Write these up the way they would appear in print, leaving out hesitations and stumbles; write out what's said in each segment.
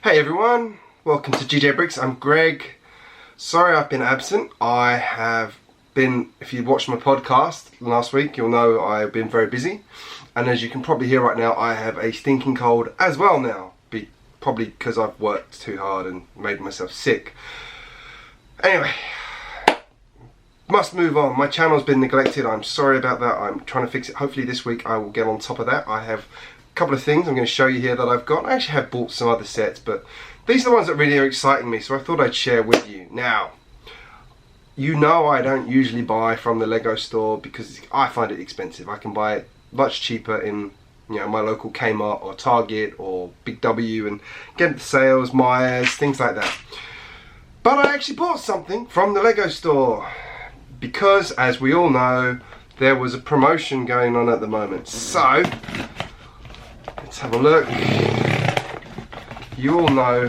Hey everyone, welcome to GJBricks. I'm Greg. Sorry I've been absent. I have been, if you watched my podcast last week, you'll know I've been very busy. And as you can probably hear right now, I have a stinking cold as well now. Probably because I've worked too hard and made myself sick. Anyway, must move on. My channel's been neglected. I'm sorry about that. I'm trying to fix it. Hopefully this week I will get on top of that. I have couple of things I'm going to show you here that I've got. I actually have bought some other sets, but these are the ones that really are exciting me, so I thought I'd share with you. Now, you know I don't usually buy from the Lego store because I find it expensive. I can buy it much cheaper in my local Kmart or Target or Big W and get the sales, Myers, things like that. But I actually bought something from the Lego store because, as we all know, there was a promotion going on at the moment. So let's have a look. You all know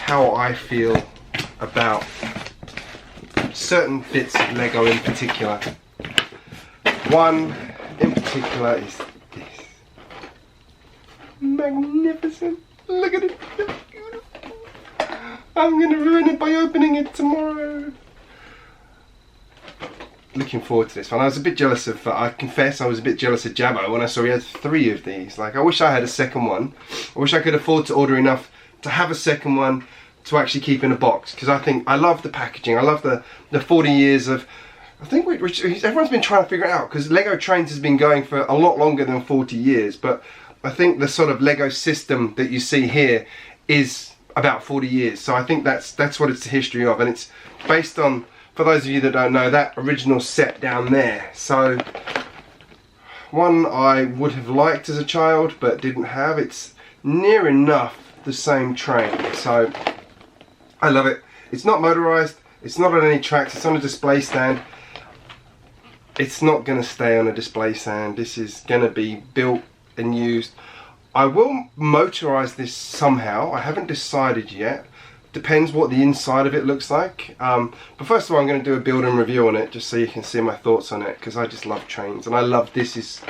how I feel about certain bits of Lego in particular. One in particular is this. Magnificent. Look at it. It's beautiful. I'm going to ruin it by opening it tomorrow. Looking forward to this one. I was a bit jealous of, I confess I was a bit jealous of Jabbo when I saw he had 3 of these. Like, I wish I had a second one. I wish I could afford to order enough to have a second one to actually keep in a box, because I love the packaging. I love the 40 years of, I think which everyone's been trying to figure it out, because Lego Trains has been going for a lot longer than 40 years, but I think the sort of Lego system that you see here is about 40 years. So I think that's what it's the history of, and it's based on, for those of you that don't know, that original set down there. So one I would have liked as a child but didn't have. It's near enough the same train, so I love it. It's not motorized, it's not on any tracks, it's on a display stand. It's not going to stay on a display stand. This is going to be built and used. I will motorize this somehow. I haven't decided yet. Depends what the inside of it looks like. But first of all, I'm going to do a build and review on it, just so you can see my thoughts on it, because I just love trains, and I love this.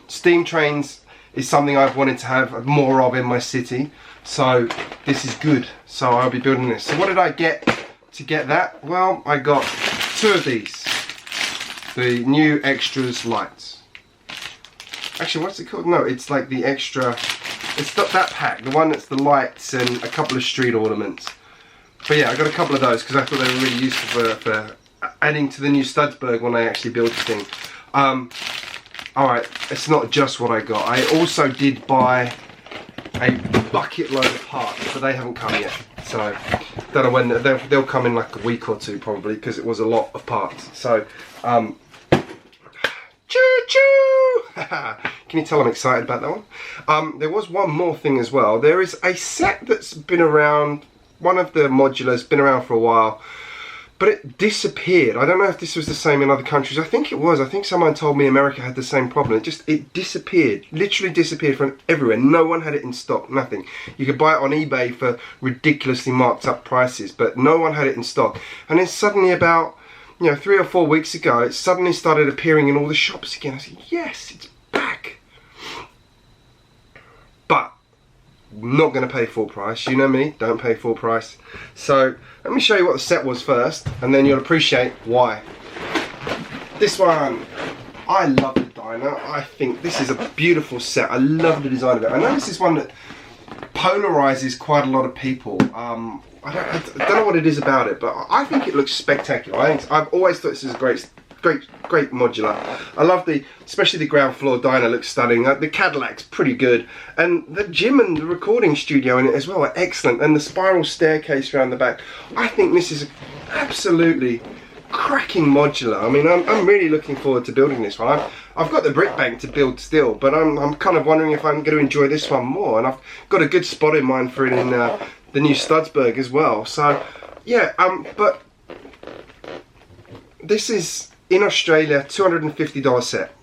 Steam trains is something I've wanted to have more of in my city, so this is good. So I'll be building this. So what did I get to get that? Well, I got 2 of these, the new extras lights. Actually, what's it called? No, it's like the extra, it's not that pack, the one that's the lights and a couple of street ornaments. But yeah, I got a couple of those because I thought they were really useful for adding to the new Studsburg when I actually build the thing. Alright, it's not just what I got. I also did buy a bucket load of parts, but they haven't come yet. So, don't know when, they'll come in like a week or 2 probably, because it was a lot of parts. So, Choo Choo! Can you tell I'm excited about that one? There was one more thing as well. There is a set that's been around. One of the Modulars, been around for a while, but it disappeared. I don't know if this was the same in other countries. I think it was. I think someone told me America had the same problem. It disappeared. Literally disappeared from everywhere. No one had it in stock. Nothing. You could buy it on eBay for ridiculously marked up prices, but no one had it in stock. And then suddenly, about 3 or 4 weeks ago, it suddenly started appearing in all the shops again. I said, yes, it's back. But not going to pay full price. You know me, don't pay full price. So let me show you what the set was first, and then you'll appreciate why. This one, I love the diner. I think this is a beautiful set. I love the design of it. I know this is one that polarizes quite a lot of people. I don't know what it is about it, but I think it looks spectacular. I've always thought this is a great modular. I love especially the ground floor diner looks stunning. The Cadillac's pretty good, and the gym and the recording studio in it as well are excellent, and the spiral staircase around the back. I think this is absolutely cracking modular. I mean, I'm really looking forward to building this one. I've got the brick bank to build still, but I'm kind of wondering if I'm going to enjoy this one more, and I've got a good spot in mind for it in the new Studsburg as well. So yeah, but this is in Australia $250 set,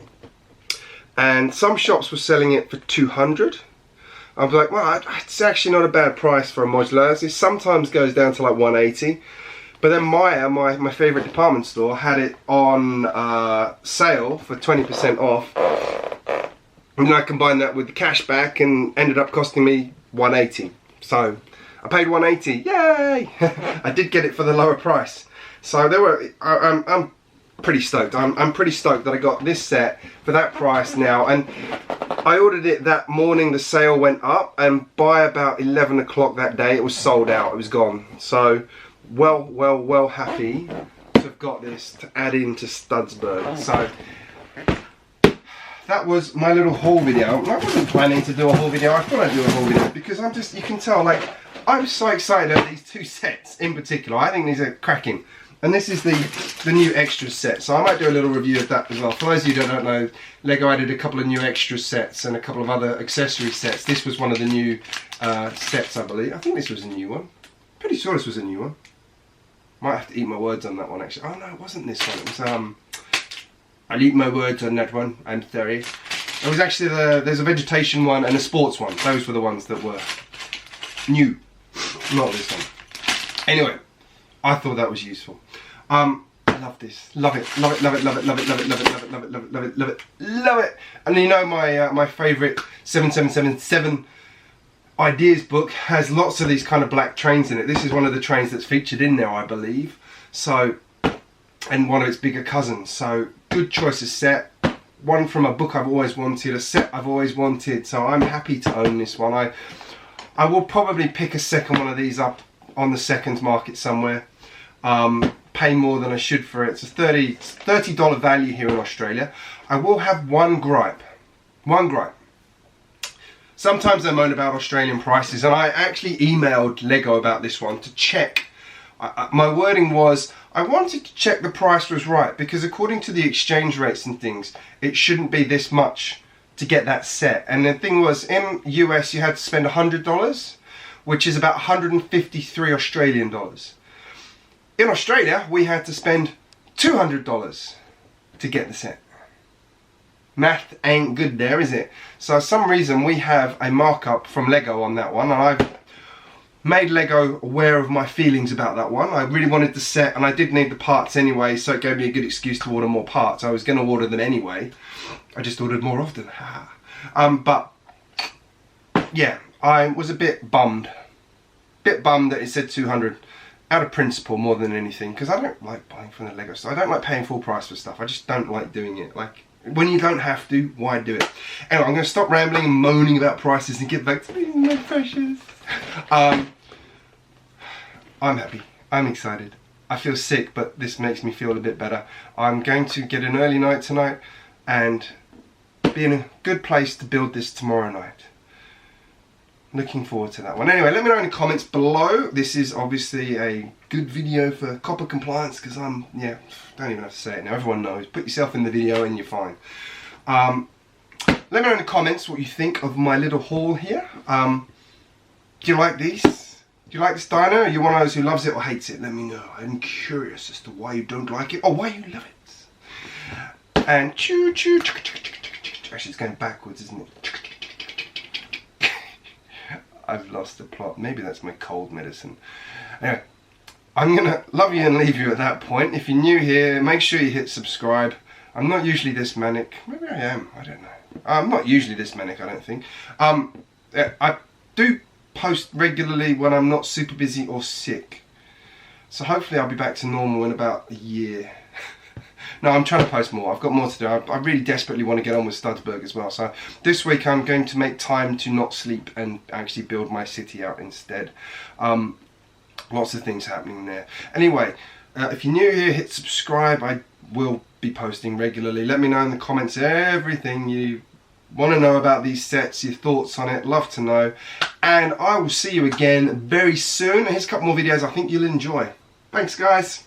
and some shops were selling it for $200. I was like, well, it's actually not a bad price for a modular. It sometimes goes down to like $180, but then Maya, my favourite department store, had it on sale for 20% off, and then I combined that with the cash back and ended up costing me $180. So I paid $180. Yay! I did get it for the lower price. So there were. I'm pretty stoked. I'm pretty stoked that I got this set for that price now. And I ordered it that morning. The sale went up, and by about 11 o'clock that day, it was sold out. It was gone. So well happy to have got this to add into Studsburg. So that was my little haul video. I wasn't planning to do a haul video. I thought I'd do a haul video because I'm just, you can tell, like, I'm so excited about these two sets in particular. I think these are cracking. And this is the new extras set. So I might do a little review of that as well. For those of you who don't know, Lego added a couple of new extras sets and a couple of other accessory sets. This was one of the new sets, I believe. I think this was a new one. Pretty sure this was a new one. Might have to eat my words on that one, actually. Oh no, it wasn't this one. It was I'll eat my words on that one. I'm sorry. It was actually there's a vegetation one and a sports one. Those were the ones that were new, not this one. Anyway, I thought that was useful. I love this. Love it. Love it. Love it. Love it. Love it. Love it. Love it. Love it. Love it. Love it. Love it. Love it. Love it. And you know my favourite 7777 ideas book has lots of these kind of black trains in it. This is one of the trains that's featured in there, I believe. So, and one of its bigger cousins. So good choice of set. One from a book I've always wanted, a set I've always wanted. So I'm happy to own this one. I will probably pick a second one of these up on the seconds market somewhere. Pay more than I should for it. It's a $30 value here in Australia. I will have one gripe. One gripe. Sometimes I moan about Australian prices, and I actually emailed Lego about this one to check. My wording was, I wanted to check the price was right, because according to the exchange rates and things, it shouldn't be this much to get that set. And the thing was, in US you had to spend $100, which is about 153 Australian dollars. In Australia, we had to spend $200 to get the set. Math ain't good there, is it? So for some reason we have a markup from Lego on that one, and I've made Lego aware of my feelings about that one. I really wanted the set, and I did need the parts anyway, so it gave me a good excuse to order more parts. I was going to order them anyway. I just ordered more often. But yeah, I was a bit bummed. That it said 200. Out of principle more than anything, because I don't like buying from the Lego store. I don't like paying full price for stuff. I just don't like doing it. Like, when you don't have to, why do it? Anyway, I'm going to stop rambling and moaning about prices and get back to being my precious. I'm happy. I'm excited. I feel sick, but this makes me feel a bit better. I'm going to get an early night tonight and be in a good place to build this tomorrow night. Looking forward to that one. Anyway, let me know in the comments below. This is obviously a good video for copper compliance, because don't even have to say it now. Everyone knows. Put yourself in the video and you're fine. Let me know in the comments what you think of my little haul here. Do you like these? Do you like this dino? Are you one of those who loves it or hates it? Let me know. I'm curious as to why you don't like it or why you love it. And choo choo. Actually, it's going backwards, isn't it? I've lost the plot. Maybe that's my cold medicine. Anyway, I'm going to love you and leave you at that point. If you're new here, make sure you hit subscribe. I'm not usually this manic. Maybe I am. I don't know. I'm not usually this manic, I don't think. I do post regularly when I'm not super busy or sick. So hopefully I'll be back to normal in about a year. No, I'm trying to post more. I've got more to do. I really desperately want to get on with Studsburg as well. So this week I'm going to make time to not sleep and actually build my city out instead. Lots of things happening there. Anyway, if you're new here, hit subscribe. I will be posting regularly. Let me know in the comments everything you want to know about these sets, your thoughts on it. Love to know. And I will see you again very soon. Here's a couple more videos I think you'll enjoy. Thanks, guys.